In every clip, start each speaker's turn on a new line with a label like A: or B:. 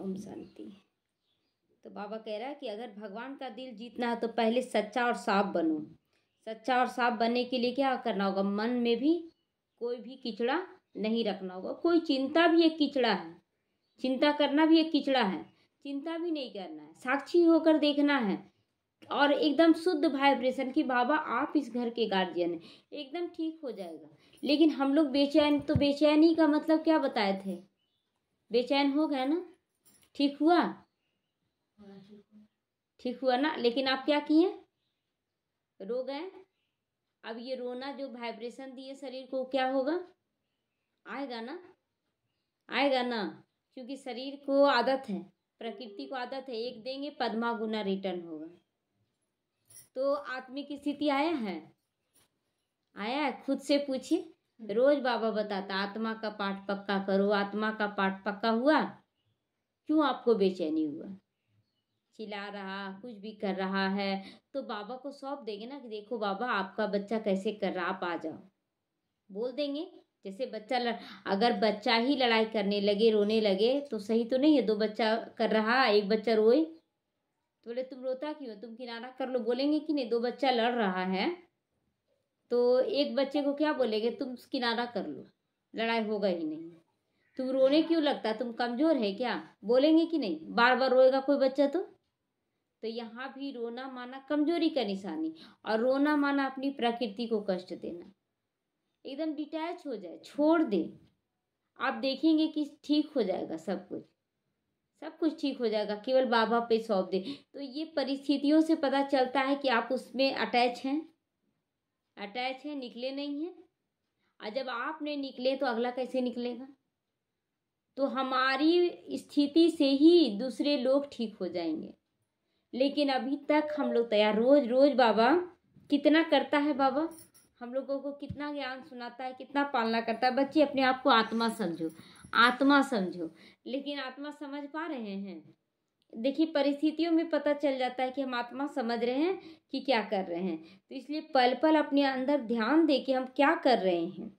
A: ओम शांति। तो बाबा कह रहा है कि अगर भगवान का दिल जीतना है तो पहले सच्चा और साफ बनो। सच्चा और साफ बनने के लिए क्या करना होगा? मन में भी कोई भी कीचड़ा नहीं रखना होगा। कोई चिंता भी एक कीचड़ा है, चिंता करना भी एक कीचड़ा है। चिंता भी नहीं करना है, साक्षी होकर देखना है और एकदम शुद्ध वाइब्रेशन की बाबा आप इस घर के गार्जियन हैं, एकदम ठीक हो जाएगा। लेकिन हम लोग बेचैन, तो बेचैनी का मतलब क्या बताए थे? बेचैन हो गए ना, ठीक हुआ? ठीक हुआ ना। लेकिन आप क्या किए? रो गए। अब ये रोना जो वाइब्रेशन दिए शरीर को, क्या होगा? आएगा ना, आएगा ना, क्योंकि शरीर को आदत है, प्रकृति को आदत है, एक देंगे पद्मा गुना रिटर्न होगा। तो आत्मिक स्थिति आया है? आया है? खुद से पूछिए। रोज बाबा बताता आत्मा का पाठ पक्का करो। आत्मा का पाठ पक्का हुआ? क्यों आपको बेचैनी हुआ? चिल्ला रहा, कुछ भी कर रहा है, तो बाबा को सौंप देंगे ना कि देखो बाबा आपका बच्चा कैसे कर रहा, आप आ जाओ। बोल देंगे। जैसे बच्चा अगर बच्चा ही लड़ाई करने लगे, रोने लगे, तो सही तो नहीं है। दो बच्चा कर रहा, एक बच्चा रोए तो बोले तुम रोता क्यों, तुम किनारा कर लो, बोलेंगे कि नहीं? दो बच्चा लड़ रहा है तो एक बच्चे को क्या बोलेंगे? तुम किनारा कर लो, लड़ाई होगा ही नहीं। तुम रोने क्यों लगता, तुम कमजोर है क्या, बोलेंगे कि नहीं? बार बार रोएगा कोई बच्चा तो यहाँ भी रोना माना कमजोरी का निशानी, और रोना माना अपनी प्रकृति को कष्ट देना। एकदम डिटैच हो जाए, छोड़ दे। आप देखेंगे कि ठीक हो जाएगा, सब कुछ, सब कुछ ठीक हो जाएगा। केवल बाबा पे सौंप दे। तो ये परिस्थितियों से पता चलता है कि आप उसमें अटैच हैं, अटैच हैं, निकले नहीं हैं। और जब आप नहीं निकले तो अगला कैसे निकलेगा? तो हमारी स्थिति से ही दूसरे लोग ठीक हो जाएंगे। लेकिन अभी तक हम लोग तैयार, रोज रोज बाबा कितना करता है, बाबा हम लोगों को कितना ज्ञान सुनाता है, कितना पालना करता है। बच्चे अपने आप को आत्मा समझो, आत्मा समझो। लेकिन आत्मा समझ पा रहे हैं? देखिए परिस्थितियों में पता चल जाता है कि हम आत्मा समझ रहे हैं कि क्या कर रहे हैं। तो इसलिए पल पल अपने अंदर ध्यान दे कि हम क्या कर रहे हैं।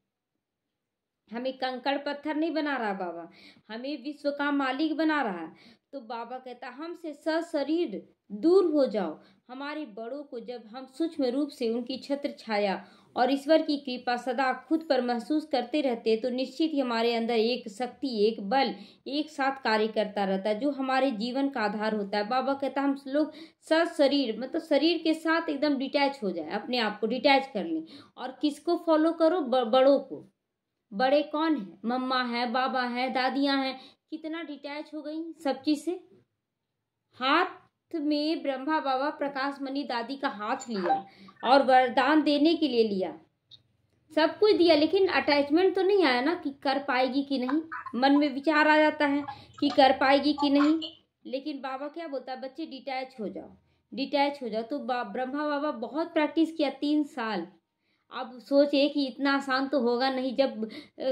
A: हमें कंकड़ पत्थर नहीं बना रहा बाबा, हमें विश्व का मालिक बना रहा है। तो बाबा कहता हमसे सशरीर दूर हो जाओ। हमारे बड़ों को जब हम सूक्ष्म रूप से उनकी छत्र छाया और ईश्वर की कृपा सदा खुद पर महसूस करते रहते, तो निश्चित ही हमारे अंदर एक शक्ति, एक बल एक साथ कार्य करता रहता है, जो हमारे जीवन का आधार होता है। बाबा कहता हम लोग सशरीर मतलब शरीर के साथ एकदम डिटैच हो जाए, अपने आप को डिटैच कर लें। और किसको फॉलो करो? बड़ों को। बड़े कौन है? मम्मा है, बाबा है, दादियां हैं। कितना डिटैच हो गई सब चीज से। हाथ में ब्रह्मा बाबा प्रकाश मणि दादी का हाथ लिया और वरदान देने के लिए लिया, सब कुछ दिया, लेकिन अटैचमेंट तो नहीं आया ना कि कर पाएगी कि नहीं। मन में विचार आ जाता है कि कर पाएगी कि नहीं। लेकिन बाबा क्या बोलता है? बच्चे डिटैच हो जाओ, डिटैच हो जाओ। तो ब्रह्मा बाबा बहुत प्रैक्टिस किया, 3 साल। अब सोचे कि इतना आसान तो होगा नहीं। जब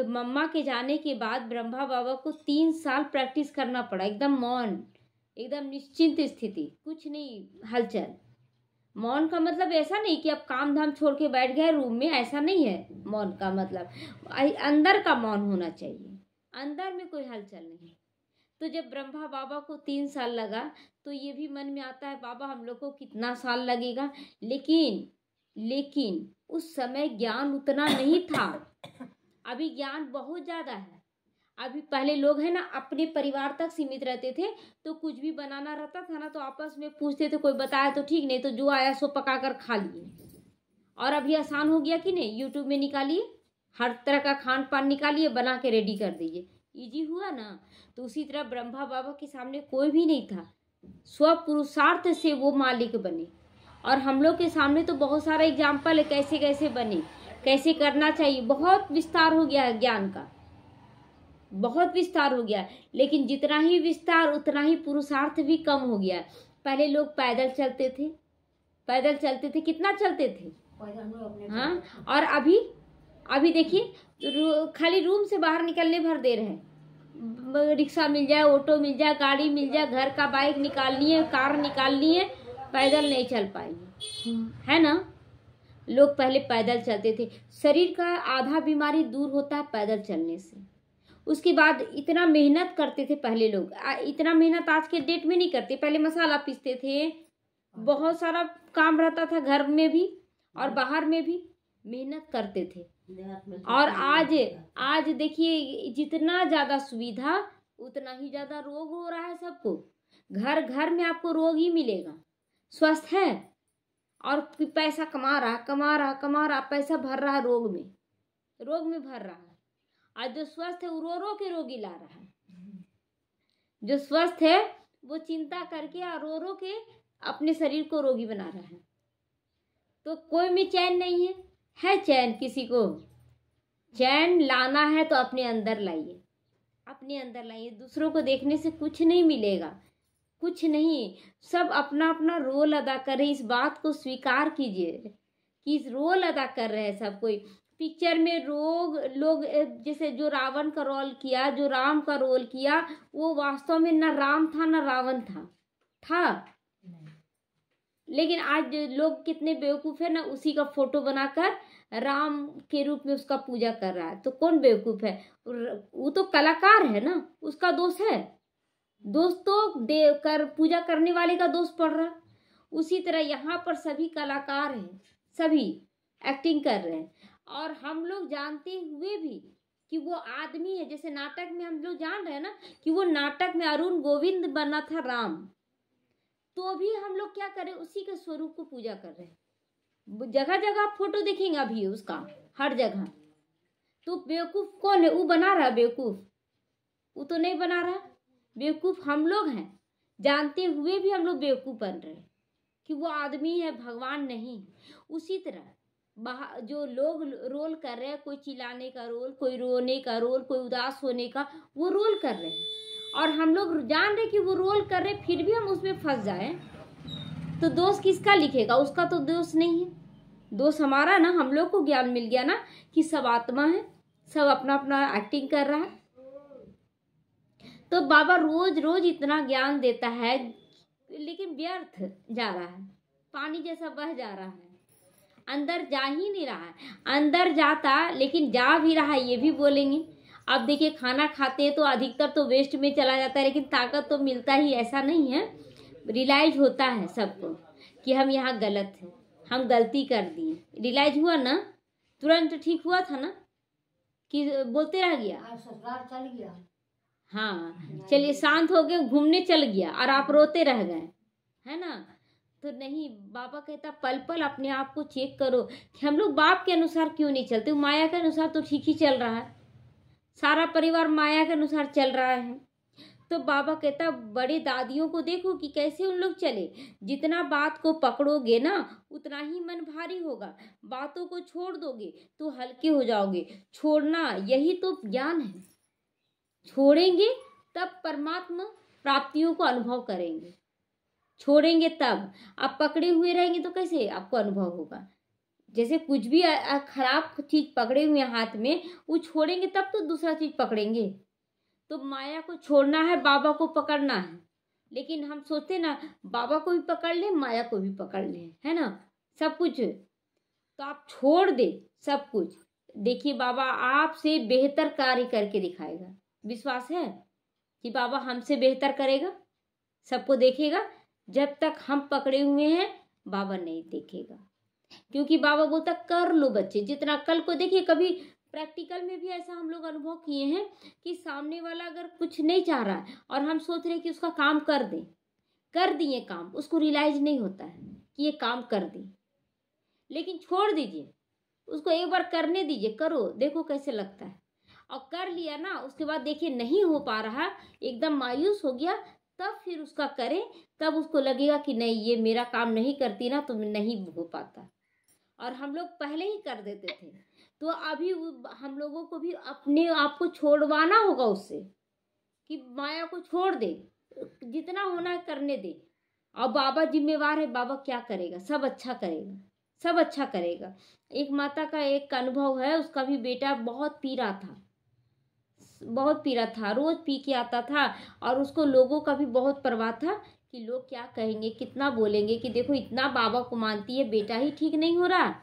A: मम्मा के जाने के बाद ब्रह्मा बाबा को 3 साल प्रैक्टिस करना पड़ा, एकदम मौन, एकदम निश्चिंत स्थिति, कुछ नहीं हलचल। मौन का मतलब ऐसा नहीं कि अब काम धाम छोड़ के बैठ गए रूम में, ऐसा नहीं है। मौन का मतलब अंदर का मौन होना चाहिए, अंदर में कोई हलचल नहीं। तो जब ब्रह्मा बाबा को 3 साल लगा, तो ये भी मन में आता है बाबा हम लोग को कितना साल लगेगा। लेकिन उस समय ज्ञान उतना नहीं था, अभी ज्ञान बहुत ज्यादा है। अभी पहले लोग है ना अपने परिवार तक सीमित रहते थे, तो कुछ भी बनाना रहता था ना तो आपस में पूछते थे, कोई बताया तो ठीक, नहीं तो जो आया सो पका कर खा लिए। और अभी आसान हो गया कि नहीं, यूट्यूब में निकालिए, हर तरह का खान पान निकालिए, बना के रेडी कर दीजिए, इजी हुआ ना। तो उसी तरह ब्रह्मा बाबा के सामने कोई भी नहीं था, स्वपुरुषार्थ से वो मालिक बने। और हम लोग के सामने तो बहुत सारा एग्जाम्पल है कैसे कैसे बने, कैसे करना चाहिए। बहुत विस्तार हो गया है ज्ञान का, बहुत विस्तार हो गया। लेकिन जितना ही विस्तार उतना ही पुरुषार्थ भी कम हो गया। पहले लोग पैदल चलते थे, पैदल चलते थे, कितना चलते थे। हाँ, और अभी देखिए खाली रूम से बाहर निकलने भर देर है। रिक्शा मिल जाए, ऑटो मिल जाए, गाड़ी मिल जाए, घर का बाइक निकालनी है, कार निकालनी है, पैदल नहीं चल पाएंगे, है ना। लोग पहले पैदल चलते थे। शरीर का आधा बीमारी दूर होता है पैदल चलने से। उसके बाद इतना मेहनत करते थे पहले लोग, इतना मेहनत आज के डेट में नहीं करते। पहले मसाला पीसते थे, बहुत सारा काम रहता था, घर में भी और बाहर में भी मेहनत करते थे। और आज देखिए जितना ज़्यादा सुविधा उतना ही ज़्यादा रोग हो रहा है सबको। घर घर में आपको रोग ही मिलेगा। स्वस्थ है और पैसा कमा रहा, पैसा भर रहा रोग में भर रहा है। आज जो स्वस्थ है वो रो रो के रोगी ला रहा है। जो स्वस्थ है वो चिंता करके और रो रो के अपने शरीर को रोगी बना रहा है। तो कोई में चैन नहीं है चैन? किसी को चैन लाना है तो अपने अंदर लाइए, अपने अंदर लाइए। दूसरों को देखने से कुछ नहीं मिलेगा, कुछ नहीं। सब अपना अपना रोल अदा कर रहे हैं। इस बात को स्वीकार कीजिए कि इस रोल अदा कर रहे हैं सब कोई। पिक्चर में लोग जैसे जो रावण का रोल किया, जो राम का रोल किया, वो वास्तव में ना राम था ना रावण था। लेकिन आज लोग कितने बेवकूफ़ है ना, उसी का फोटो बनाकर राम के रूप में उसका पूजा कर रहा है। तो कौन बेवकूफ़ है? वो तो कलाकार है ना, उसका दोष है। दोष तो पूजा करने वाले का दोष पड़ रहा। उसी तरह यहाँ पर सभी कलाकार हैं, सभी एक्टिंग कर रहे हैं और हम लोग जानते हुए भी कि वो आदमी है। जैसे नाटक में हम लोग जान रहे हैं ना कि वो नाटक में अरुण गोविंद बना था राम, तो भी हम लोग क्या करें, उसी के स्वरूप को पूजा कर रहे हैं। जगह जगह आप फोटो देखेंगे अभी उसका, हर जगह। तो बेवकूफ कौन है? वो बना रहा बेवकूफ? वो तो नहीं बना रहा। बेवकूफ हम लोग हैं, जानते हुए भी हम लोग बेवकूफ बन रहे हैं कि वो आदमी है, भगवान नहीं। उसी तरह जो लोग रोल कर रहे हैं, कोई चिल्लाने का रोल, कोई रोने का रोल, कोई उदास होने का, वो रोल कर रहे हैं और हम लोग जान रहे कि वो रोल कर रहे, फिर भी हम उसमें फंस जाए तो दोष किसका लिखेगा? उसका तो दोष नहीं है, दोष हमारा ना। हम लोग को ज्ञान मिल गया ना कि सब आत्मा है, सब अपना अपना एक्टिंग कर रहा है। तो बाबा रोज रोज इतना ज्ञान देता है लेकिन व्यर्थ जा रहा है, पानी जैसा बह जा रहा है, अंदर जा ही नहीं रहा है। अंदर जाता लेकिन जा भी रहा है, ये भी बोलेंगे। अब देखिए खाना खाते हैं तो अधिकतर तो वेस्ट में चला जाता है, लेकिन ताकत तो मिलता ही, ऐसा नहीं है। रियलाइज होता है सबको कि हम यहाँ गलत हैं, हम गलती कर दिए। रियलाइज हुआ ना, तुरंत ठीक हुआ था ना कि बोलते रह गया? ससुराल चल गया, हाँ चलिए शांत हो गए, घूमने चल गया और आप रोते रह गए, है ना? तो नहीं, बाबा कहता पल पल अपने आप को चेक करो कि हम लोग बाप के अनुसार क्यों नहीं चलते। माया के अनुसार तो ठीक ही चल रहा है, सारा परिवार माया के अनुसार चल रहा है। तो बाबा कहता बड़े दादियों को देखो कि कैसे उन लोग चले। जितना बात को पकड़ोगे ना उतना ही मन भारी होगा, बातों को छोड़ दोगे तो हल्के हो जाओगे। छोड़ना यही तो ज्ञान है। छोड़ेंगे तब परमात्मा प्राप्तियों को अनुभव करेंगे, छोड़ेंगे तब। आप पकड़े हुए रहेंगे तो कैसे आपको अनुभव होगा? जैसे कुछ भी खराब चीज पकड़े हुए हाथ में, वो छोड़ेंगे तब तो दूसरा चीज पकड़ेंगे। तो माया को छोड़ना है, बाबा को पकड़ना है। लेकिन हम सोचते ना बाबा को भी पकड़ ले, माया को भी पकड़ ले, है ना, सब कुछ। तो आप छोड़ दे सब कुछ। देखिए बाबा आपसे बेहतर कार्य करके दिखाएगा। विश्वास है कि बाबा हमसे बेहतर करेगा, सबको देखेगा। जब तक हम पकड़े हुए हैं बाबा नहीं देखेगा, क्योंकि बाबा बोलता कर लो बच्चे जितना। कल को देखिए कभी प्रैक्टिकल में भी ऐसा हम लोग अनुभव किए हैं कि सामने वाला अगर कुछ नहीं चाह रहा है और हम सोच रहे हैं कि उसका काम कर दें, कर दिए काम, उसको रियलाइज नहीं होता है कि ये काम कर दी। लेकिन छोड़ दीजिए उसको, एक बार करने दीजिए, करो देखो कैसे लगता है। और कर लिया ना, उसके बाद देखिए नहीं हो पा रहा, एकदम मायूस हो गया, तब फिर उसका करें। तब उसको लगेगा कि नहीं ये मेरा काम नहीं करती ना तो नहीं हो पाता। और हम लोग पहले ही कर देते थे। तो अभी हम लोगों को भी अपने आप को छोड़वाना होगा उससे, कि माया को छोड़ दे, जितना होना है करने दे। और बाबा जिम्मेवार है, बाबा क्या करेगा? सब अच्छा करेगा, सब अच्छा करेगा। एक माता का एक अनुभव है, उसका भी बेटा बहुत पी रहा था, बहुत पी रहा था, रोज पी के आता था। और उसको लोगों का भी बहुत परवाह था कि लोग क्या कहेंगे, कितना बोलेंगे कि देखो इतना बाबा को मानती है, बेटा ही ठीक नहीं हो रहा।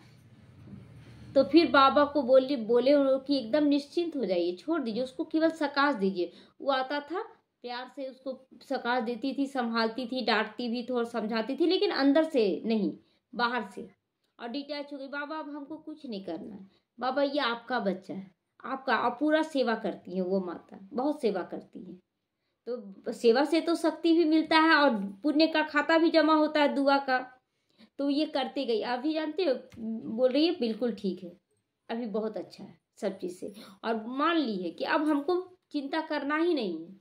A: तो फिर बाबा को बोले बोले कि एकदम निश्चिंत हो जाइए, छोड़ दीजिए उसको, केवल सकाश दीजिए। वो आता था, प्यार से उसको सकाश देती थी, संभालती थी, डांटती भी थी और समझाती थी, लेकिन अंदर से नहीं, बाहर से। और डिटैच हो गई, बाबा अब हमको कुछ नहीं करना है, बाबा ये आपका बच्चा है, आपका। आप पूरा सेवा करती है वो माता, बहुत सेवा करती है। तो सेवा से तो शक्ति भी मिलता है और पुण्य का खाता भी जमा होता है, दुआ का। तो ये करते गई। आप भी जानते हो, बोल रही है बिल्कुल ठीक है, अभी बहुत अच्छा है सब चीज़ से। और मान ली है कि अब हमको चिंता करना ही नहीं है,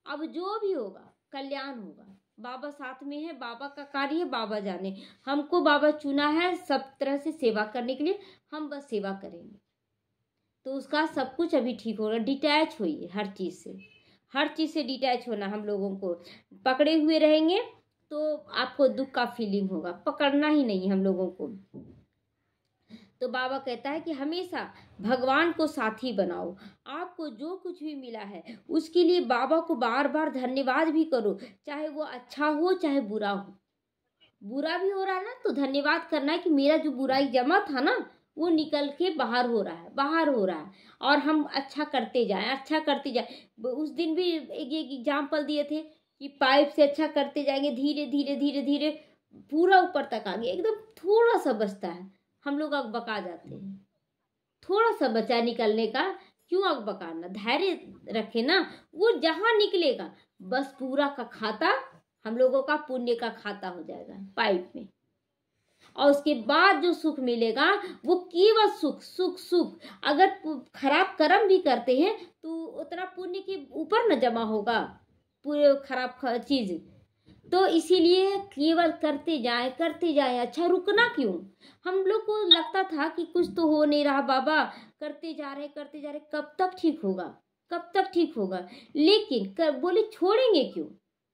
A: अब जो भी होगा कल्याण होगा। बाबा साथ में है, बाबा का कार्य है, बाबा जाने। हमको बाबा चुना है सब तरह से सेवा करने के लिए, हम बस सेवा करेंगे तो उसका सब कुछ अभी ठीक होगा। डिटैच होइए हर चीज़ से, हर चीज़ से डिटैच होना। हम लोगों को पकड़े हुए रहेंगे तो आपको दुख का फीलिंग होगा, पकड़ना ही नहीं हम लोगों को। तो बाबा कहता है कि हमेशा भगवान को साथी बनाओ। आपको जो कुछ भी मिला है उसके लिए बाबा को बार बार धन्यवाद भी करो, चाहे वो अच्छा हो चाहे बुरा हो। बुरा भी हो रहा है ना तो धन्यवाद करना है कि मेरा जो बुराई जमा था ना वो निकल के बाहर हो रहा है, बाहर हो रहा है। और हम अच्छा करते जाएं, अच्छा करते जाएं। उस दिन भी एक एग्जाम्पल दिए थे कि पाइप से अच्छा करते जाएंगे, धीरे धीरे धीरे धीरे पूरा ऊपर तक आ गए। एकदम थोड़ा सा बचता है, हम लोग अकबका जाते हैं। थोड़ा सा बचा निकलने का, क्यों अकबकाना, धैर्य रखे ना, वो जहां निकलेगा बस पूरा का खाता हम लोगों का पुण्य का खाता हो जाएगा पाइप में। और उसके बाद जो सुख मिलेगा वो केवल सुख सुख सुख। अगर खराब कर्म भी करते हैं तो उतना पुण्य के ऊपर न जमा होगा पूरे खराब चीज। तो इसीलिए केवल करते जाएं, अच्छा रुकना क्यों। हम लोग को लगता था कि कुछ तो हो नहीं रहा बाबा, करते जा रहे, कब तक ठीक होगा, कब तक ठीक होगा। लेकिन बोले छोड़ेंगे क्यों,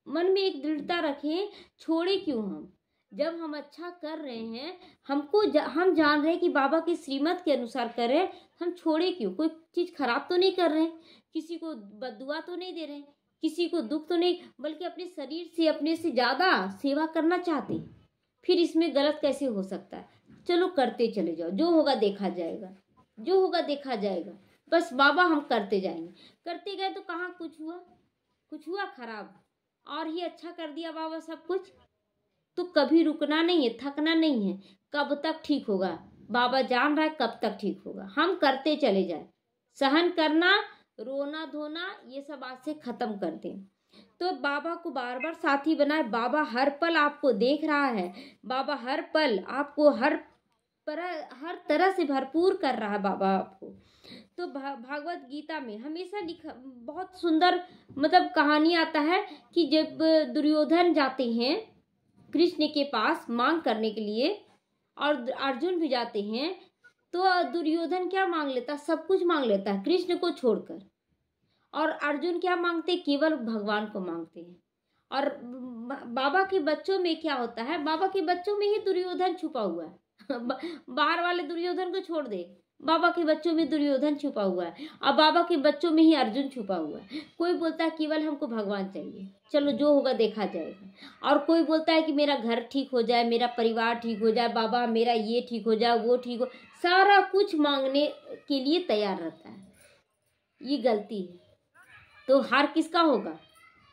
A: मन में एक दृढ़ता रखें, छोड़े क्यों हम। जब हम अच्छा कर रहे हैं, हम जान रहे हैं कि बाबा की श्रीमत के अनुसार कर रहे हैं, हम छोड़े क्यों। कोई चीज खराब तो नहीं कर रहे हैं, किसी को बददुआ तो नहीं दे रहे हैं, किसी को दुख तो नहीं, बल्कि अपने शरीर से अपने से ज्यादा सेवा करना चाहते हैं। फिर इसमें गलत कैसे हो सकता है। चलो करते चले जाओ, जो होगा देखा जाएगा, जो होगा देखा जाएगा। बस बाबा हम करते जाएंगे। करते गए तो कहाँ कुछ हुआ, कुछ हुआ खराब, और ही अच्छा कर दिया बाबा सब कुछ। तो कभी रुकना नहीं है, थकना नहीं है। कब तक ठीक होगा बाबा जान रहा है, कब तक ठीक होगा। हम करते चले जाए, सहन करना, रोना धोना ये सब आज से खत्म कर दें। तो बाबा को बार बार साथी बनाए। बाबा हर पल आपको देख रहा है, बाबा हर पल आपको हर तरह से भरपूर कर रहा है बाबा आपको। तो भागवत गीता में हमेशा लिखा, बहुत सुंदर मतलब कहानी आता है कि जब दुर्योधन जाते हैं कृष्ण के पास मांग करने के लिए, और अर्जुन भी जाते हैं, तो दुर्योधन क्या मांग लेता, सब कुछ मांग लेता है कृष्ण को छोड़कर। और अर्जुन क्या मांगते, केवल भगवान को मांगते हैं। और बाबा के बच्चों में क्या होता है, बाबा के बच्चों में ही दुर्योधन छुपा हुआ है। बाहर वाले दुर्योधन को छोड़ दे, बाबा के बच्चों में दुर्योधन छुपा हुआ है, और बाबा के बच्चों में ही अर्जुन छुपा हुआ है। कोई बोलता है केवल हमको भगवान चाहिए, चलो जो होगा देखा जाएगा। और कोई बोलता है कि मेरा घर ठीक हो जाए, मेरा परिवार ठीक हो जाए, बाबा मेरा ये ठीक हो जाए, वो ठीक हो, सारा कुछ मांगने के लिए तैयार रहता है। ये गलती है। तो हार किसका होगा,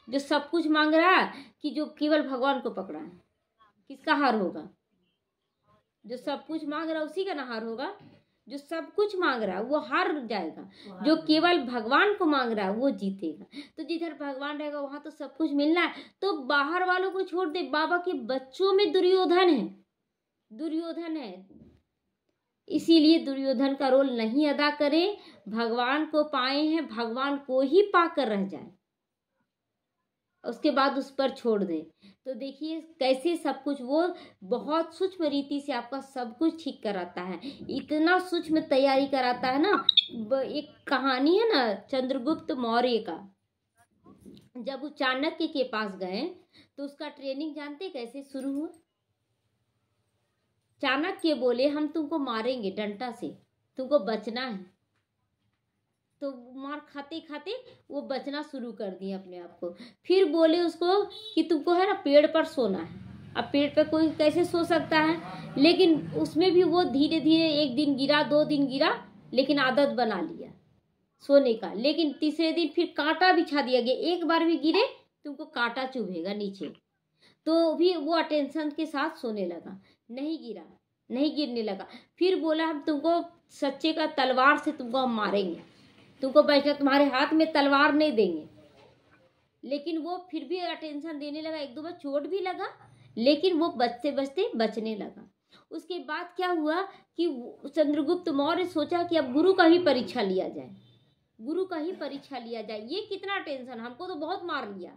A: जो सब कुछ मांग रहा है कि जो केवल भगवान को पकड़ा है, किसका हार होगा। जो सब कुछ मांग रहा है उसी का ना हार होगा। जो सब कुछ मांग रहा है वो हार जाएगा, जो केवल भगवान को मांग रहा है वो जीतेगा। तो जिधर भगवान रहेगा वहां तो सब कुछ मिलना है। तो बाहर वालों को छोड़ दे, बाबा के बच्चों में दुर्योधन है, दुर्योधन है। इसीलिए दुर्योधन का रोल नहीं अदा करें। भगवान को पाए हैं, भगवान को ही पाकर रह जाए, उसके बाद उस पर छोड़ दे। तो देखिए कैसे सब कुछ वो बहुत सूक्ष्म रीति से आपका सब कुछ ठीक कराता है, इतना सूक्ष्म तैयारी कराता है ना। एक कहानी है ना चंद्रगुप्त मौर्य का, जब वो चाणक्य के पास गए तो उसका ट्रेनिंग जानते कैसे शुरू हुआ। चाणक्य बोले हम तुमको मारेंगे डंडा से, तुमको बचना है। तो मार खाते खाते वो बचना शुरू कर दिए अपने आप को। फिर बोले उसको कि तुमको है ना पेड़ पर सोना है, अब पेड़ पे कोई कैसे सो सकता है, लेकिन उसमें भी वो धीरे धीरे 1 दिन गिरा, 2 दिन गिरा, लेकिन आदत बना लिया सोने का। लेकिन तीसरे दिन फिर कांटा बिछा दिया गया, एक बार भी गिरे तुमको कांटा चुभेगा नीचे, तो भी वो अटेंशन के साथ सोने लगा, नहीं गिरा, नहीं गिरने लगा। फिर बोला हम तुमको सच्चे का तलवार से तुमको हम मारेंगे, तुमको बैठा, तुम्हारे हाथ में तलवार नहीं देंगे। लेकिन वो फिर भी अटेंशन देने लगा, 1-2 बार चोट भी लगा, लेकिन वो बचते बचते बचने लगा। उसके बाद क्या हुआ कि चंद्रगुप्त मौर्य सोचा कि अब गुरु का ही परीक्षा लिया जाए, गुरु का ही परीक्षा लिया जाए। ये कितना टेंशन, हमको तो बहुत मार लिया,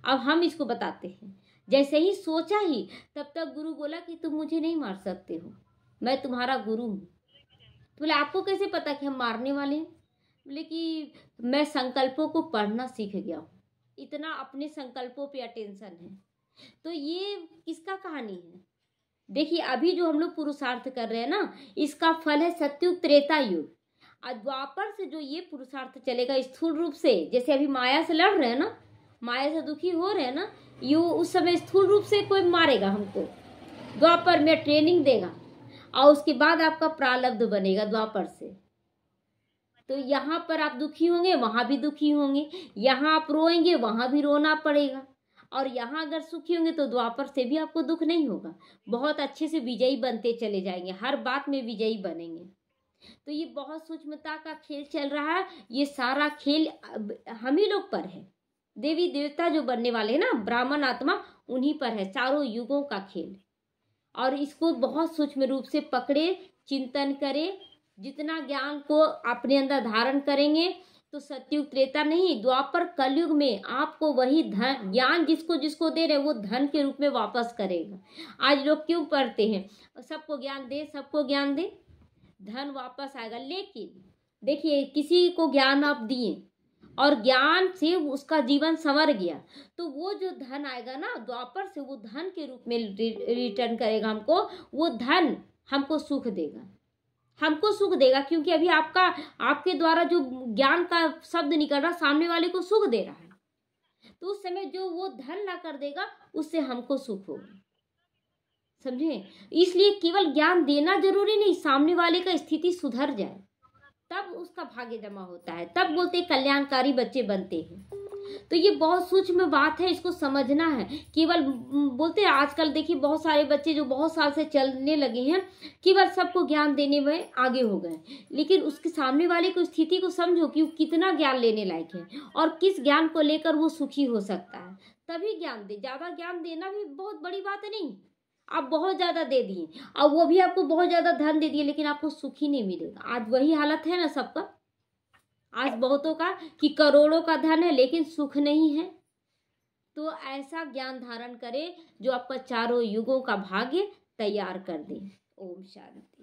A: अब हम इसको बताते हैं। जैसे ही सोचा ही तब तक गुरु बोला कि तुम मुझे नहीं मार सकते हो, मैं तुम्हारा गुरु हूँ। तो बोले आपको कैसे पता कि हम मारने वाले हैं? बोले कि मैं संकल्पों को पढ़ना सीख गया हूँ, इतना अपने संकल्पों पे अटेंशन है। तो ये किसका कहानी है? देखिए अभी जो हम लोग पुरुषार्थ कर रहे हैं ना, इसका फल है सत्युग त्रेता युग। द्वापर से जो ये पुरुषार्थ चलेगा स्थूल रूप से, जैसे अभी माया से लड़ रहे हैं ना, माया से दुखी हो रहे हैं ना, यू उस समय स्थूल रूप से कोई मारेगा हमको, द्वापर में ट्रेनिंग देगा, और उसके बाद आपका प्रारब्ध बनेगा द्वापर से। तो यहाँ पर आप दुखी होंगे, वहां भी दुखी होंगे, यहाँ आप रोएंगे, वहां भी रोना पड़ेगा, और यहाँ अगर सुखी होंगे तो द्वापर से भी आपको दुख नहीं होगा, बहुत अच्छे से विजयी बनते चले जाएंगे, हर बात में विजयी बनेंगे। तो ये बहुत सूक्ष्मता का खेल चल रहा है। ये सारा खेल हम ही लोग पर है, देवी देवता जो बनने वाले हैं ना, ब्राह्मण आत्मा, उन्हीं पर है चारों युगों का खेल। और इसको बहुत सूक्ष्म रूप से पकड़े, चिंतन करें, जितना ज्ञान को अपने अंदर धारण करेंगे तो सतयुग त्रेता नहीं, द्वापर कलयुग में आपको वही धन, ज्ञान जिसको जिसको दे रहे वो धन के रूप में वापस करेगा। आज लोग क्यों पढ़ते हैं, सबको ज्ञान दे, सबको ज्ञान दे, धन वापस आएगा। लेकिन देखिए किसी को ज्ञान आप दिए और ज्ञान से उसका जीवन संवर गया, तो वो जो धन आएगा ना द्वापर से, वो धन के रूप में रिटर्न करेगा हमको, वो धन हमको सुख देगा, हमको सुख देगा, क्योंकि अभी आपके द्वारा जो ज्ञान का शब्द निकल रहा सामने वाले को सुख दे रहा है, तो उस समय जो वो धन ला कर देगा उससे हमको सुख होगा, समझे। इसलिए केवल ज्ञान देना जरूरी नहीं, सामने वाले का स्थिति सुधर जाए तब उसका भाग्य जमा होता है, तब बोलते कल्याणकारी बच्चे बनते हैं। तो ये बहुत सूक्ष्म बात है, इसको समझना है। केवल बोलते हैं आजकल देखिए बहुत सारे बच्चे जो बहुत साल से चलने लगे हैं, केवल सबको ज्ञान देने में आगे हो गए, लेकिन उसके सामने वाले को स्थिति को समझो कि वो कितना ज्ञान लेने लायक है और किस ज्ञान को लेकर वो सुखी हो सकता है, तभी ज्ञान दे। ज्यादा ज्ञान देना भी बहुत बड़ी बात नहीं, आप बहुत ज्यादा दे दिए और वो भी आपको बहुत ज्यादा धन दे दिए, लेकिन आपको सुख ही नहीं मिलेगा। आज वही हालत है ना सबका, आज बहुतों का कि करोड़ों का धन है लेकिन सुख नहीं है। तो ऐसा ज्ञान धारण करे जो आपका चारों युगों का भाग्य तैयार कर दे। ओम शांति।